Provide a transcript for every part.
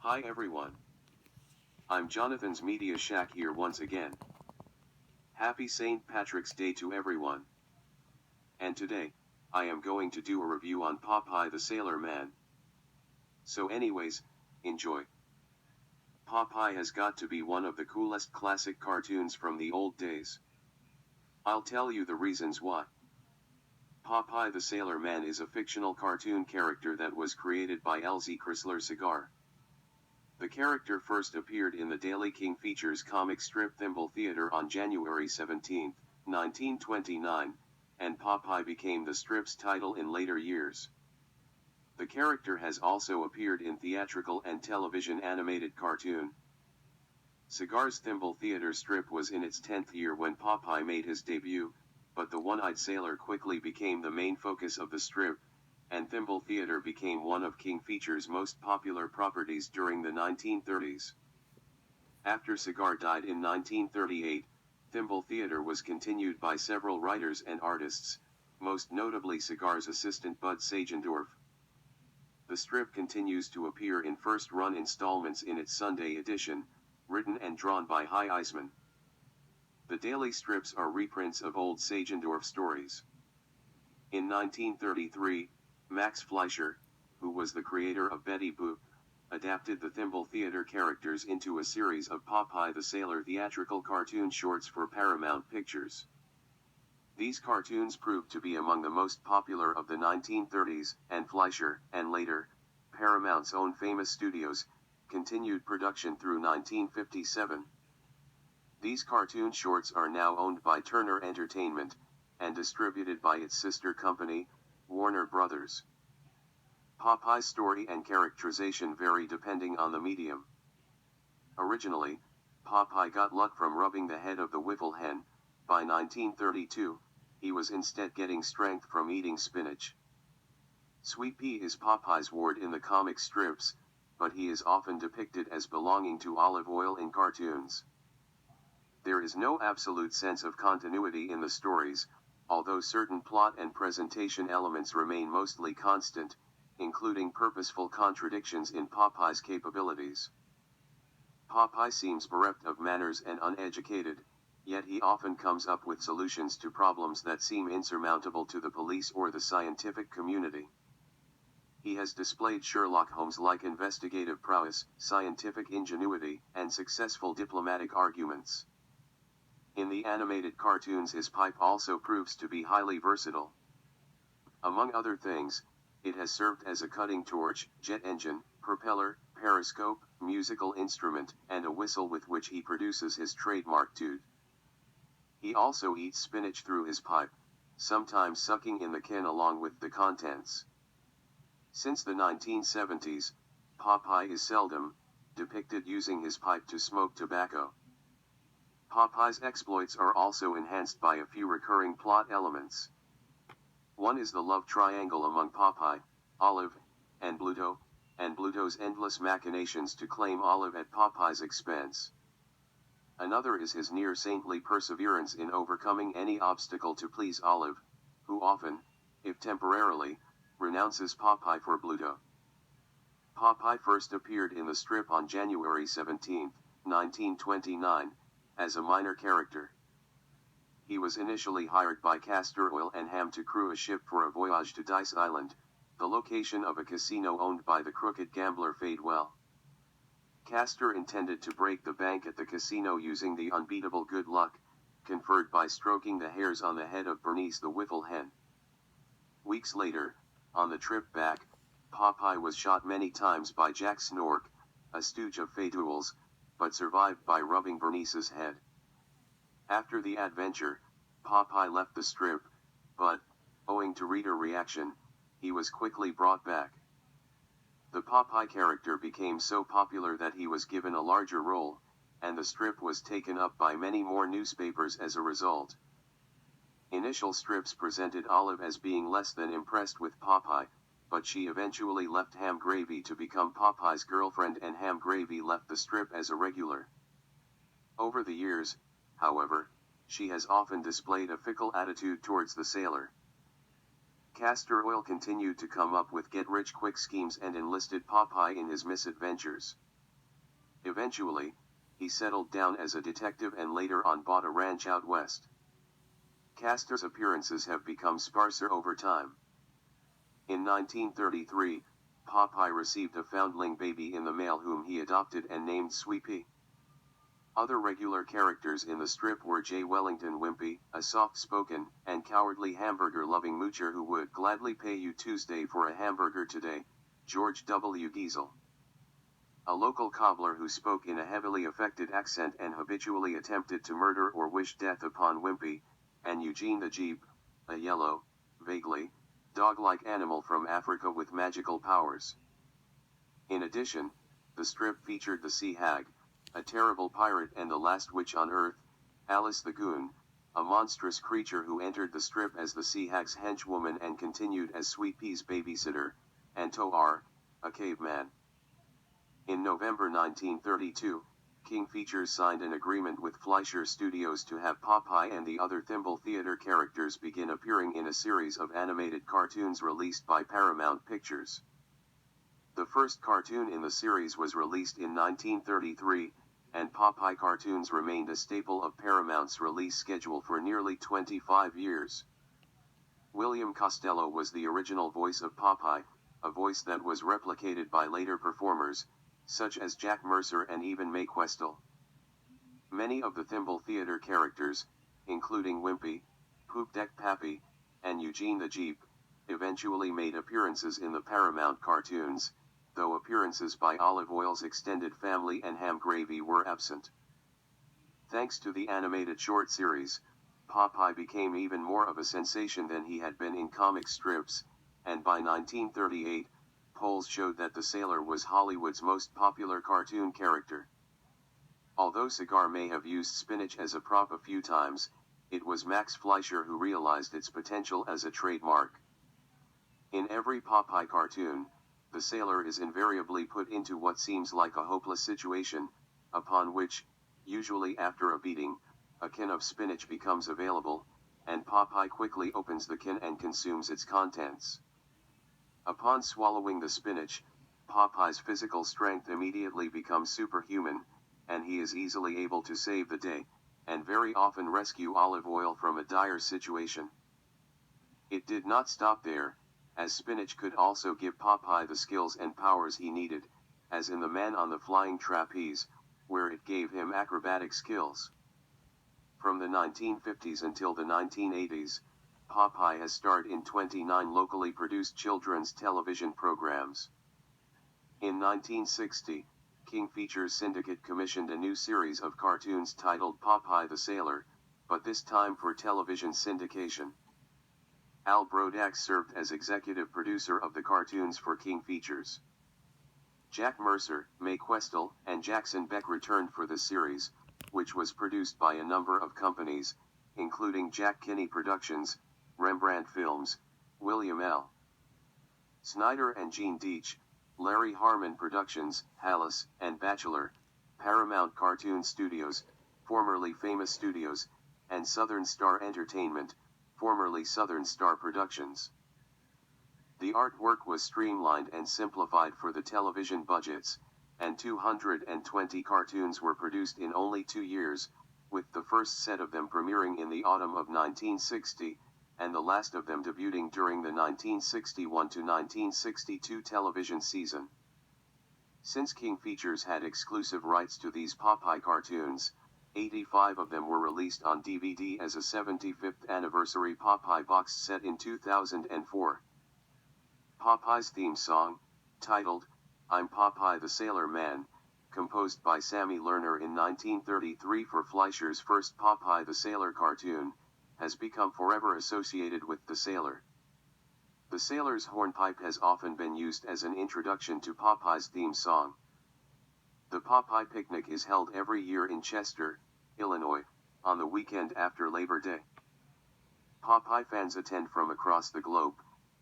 Hi everyone. I'm Jonathan's Media Shack here once again. Happy St. Patrick's Day to everyone. And today, I am going to do a review on Popeye the Sailor Man. So anyways, enjoy. Popeye has got to be one of the coolest classic cartoons from the old days. I'll tell you the reasons why. Popeye the Sailor Man is a fictional cartoon character that was created by L.Z. Chrysler Cigar. The character first appeared in the Daily King Features comic strip Thimble Theater on January 17, 1929, and Popeye became the strip's title in later years. The character has also appeared in theatrical and television animated cartoon. Cigar's Thimble Theater strip was in its 10th year when Popeye made his debut, but the one-eyed sailor quickly became the main focus of the strip, and Thimble Theater became one of King Features' most popular properties during the 1930s. After Cigar died in 1938, Thimble Theater was continued by several writers and artists, most notably Cigar's assistant Bud Sagendorf. The strip continues to appear in first-run installments in its Sunday edition, written and drawn by Hy Eisman. The daily strips are reprints of old Sagendorf stories. In 1933, Max Fleischer, who was the creator of Betty Boop, adapted the Thimble Theater characters into a series of Popeye the Sailor theatrical cartoon shorts for Paramount Pictures. These cartoons proved to be among the most popular of the 1930s, and Fleischer, and later, Paramount's own famous studios, continued production through 1957. These cartoon shorts are now owned by Turner Entertainment, and distributed by its sister company, Warner Brothers. Popeye's story and characterization vary depending on the medium. Originally, Popeye got luck from rubbing the head of the wiffle hen. By 1932, he was instead getting strength from eating spinach. Sweet Pea is Popeye's ward in the comic strips, but he is often depicted as belonging to Olive Oyl in cartoons. There is no absolute sense of continuity in the stories, although certain plot and presentation elements remain mostly constant, including purposeful contradictions in Popeye's capabilities. Popeye seems bereft of manners and uneducated, yet he often comes up with solutions to problems that seem insurmountable to the police or the scientific community. He has displayed Sherlock Holmes-like investigative prowess, scientific ingenuity, and successful diplomatic arguments. In the animated cartoons, his pipe also proves to be highly versatile. Among other things, it has served as a cutting torch, jet engine, propeller, periscope, musical instrument, and a whistle with which he produces his trademark toot. He also eats spinach through his pipe, sometimes sucking in the can along with the contents. Since the 1970s, Popeye is seldom depicted using his pipe to smoke tobacco. Popeye's exploits are also enhanced by a few recurring plot elements. One is the love triangle among Popeye, Olive, and Bluto's endless machinations to claim Olive at Popeye's expense. Another is his near-saintly perseverance in overcoming any obstacle to please Olive, who often, if temporarily, renounces Popeye for Bluto. Popeye first appeared in the strip on January 17, 1929, as a minor character. He was initially hired by Castor Oil and Ham to crew a ship for a voyage to Dice Island, the location of a casino owned by the crooked gambler Fadewell. Castor intended to break the bank at the casino using the unbeatable good luck, conferred by stroking the hairs on the head of Bernice the wiffle hen. Weeks later, on the trip back, Popeye was shot many times by Jack Snork, a stooge of Fadewell's, but survived by rubbing Bernice's head. After the adventure, Popeye left the strip, but, owing to reader reaction, he was quickly brought back. The Popeye character became so popular that he was given a larger role, and the strip was taken up by many more newspapers as a result. Initial strips presented Olive as being less than impressed with Popeye, but she eventually left Ham Gravy to become Popeye's girlfriend, and Ham Gravy left the strip as a regular. Over the years, however, she has often displayed a fickle attitude towards the sailor. Castor Oil continued to come up with get-rich-quick schemes and enlisted Popeye in his misadventures. Eventually, he settled down as a detective and later on bought a ranch out west. Castor's appearances have become sparser over time. In 1933, Popeye received a foundling baby in the mail whom he adopted and named Sweet Pea. Other regular characters in the strip were J. Wellington Wimpy, a soft-spoken and cowardly hamburger-loving moocher who would gladly pay you Tuesday for a hamburger today, George W. Diesel. A local cobbler who spoke in a heavily affected accent and habitually attempted to murder or wish death upon Wimpy, and Eugene the Jeep, a yellow, vaguely, dog-like animal from Africa with magical powers. In addition, the strip featured the Sea Hag, a terrible pirate and the last witch on Earth, Alice the Goon, a monstrous creature who entered the strip as the Sea Hag's henchwoman and continued as Sweet Pea's babysitter, and Toar, a caveman. In November 1932, King Features signed an agreement with Fleischer Studios to have Popeye and the other Thimble Theater characters begin appearing in a series of animated cartoons released by Paramount Pictures. The first cartoon in the series was released in 1933, and Popeye cartoons remained a staple of Paramount's release schedule for nearly 25 years. William Costello was the original voice of Popeye, a voice that was replicated by later performers, such as Jack Mercer and even Mae Questel. Many of the Thimble Theater characters, including Wimpy, Poop Deck Pappy, and Eugene the Jeep, eventually made appearances in the Paramount cartoons, though appearances by Olive Oil's extended family and Ham Gravy were absent. Thanks to the animated short series, Popeye became even more of a sensation than he had been in comic strips, and by 1938, polls showed that the Sailor was Hollywood's most popular cartoon character. Although Cigar may have used spinach as a prop a few times, it was Max Fleischer who realized its potential as a trademark. In every Popeye cartoon, the Sailor is invariably put into what seems like a hopeless situation, upon which, usually after a beating, a can of spinach becomes available, and Popeye quickly opens the can and consumes its contents. Upon swallowing the spinach, Popeye's physical strength immediately becomes superhuman, and he is easily able to save the day, and very often rescue Olive Oil from a dire situation. It did not stop there, as spinach could also give Popeye the skills and powers he needed, as in The Man on the Flying Trapeze, where it gave him acrobatic skills. From the 1950s until the 1980s, Popeye has starred in 29 locally produced children's television programs. In 1960, King Features Syndicate commissioned a new series of cartoons titled Popeye the Sailor, but this time for television syndication. Al Brodax served as executive producer of the cartoons for King Features. Jack Mercer, Mae Questel, and Jackson Beck returned for the series, which was produced by a number of companies, including Jack Kinney Productions, Rembrandt Films, William L. Snyder and Gene Deitch, Larry Harmon Productions, Hallis, and Bachelor, Paramount Cartoon Studios, formerly Famous Studios, and Southern Star Entertainment, formerly Southern Star Productions. The artwork was streamlined and simplified for the television budgets, and 220 cartoons were produced in only 2 years, with the first set of them premiering in the autumn of 1960, and the last of them debuting during the 1961 to 1962 television season. Since King Features had exclusive rights to these Popeye cartoons, 85 of them were released on DVD as a 75th anniversary Popeye box set in 2004. Popeye's theme song, titled, I'm Popeye the Sailor Man, composed by Sammy Lerner in 1933 for Fleischer's first Popeye the Sailor cartoon, has become forever associated with the Sailor. The Sailor's hornpipe has often been used as an introduction to Popeye's theme song. The Popeye Picnic is held every year in Chester, Illinois, on the weekend after Labor Day. Popeye fans attend from across the globe,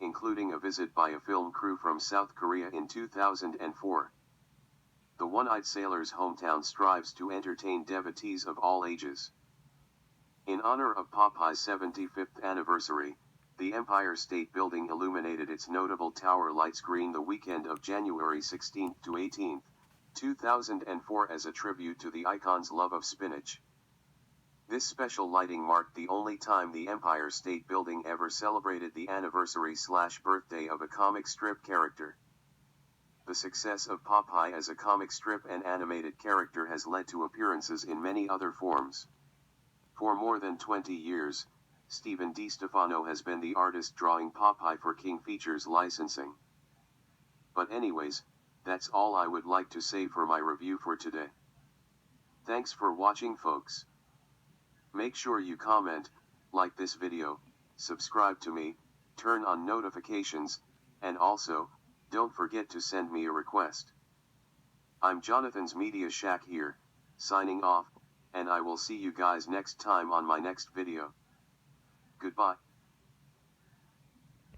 including a visit by a film crew from South Korea in 2004. The One-Eyed Sailor's hometown strives to entertain devotees of all ages. In honor of Popeye's 75th anniversary, the Empire State Building illuminated its notable tower lights green the weekend of January 16 to 18, 2004 as a tribute to the icon's love of spinach. This special lighting marked the only time the Empire State Building ever celebrated the anniversary/birthday of a comic strip character. The success of Popeye as a comic strip and animated character has led to appearances in many other forms. For more than 20 years, Stephen DiStefano has been the artist drawing Popeye for King Features licensing. But anyways, that's all I would like to say for my review for today. Thanks for watching, folks. Make sure you comment, like this video, subscribe to me, turn on notifications, and also, don't forget to send me a request. I'm Jonathan's Media Shack here, signing off, and I will see you guys next time on my next video. Goodbye.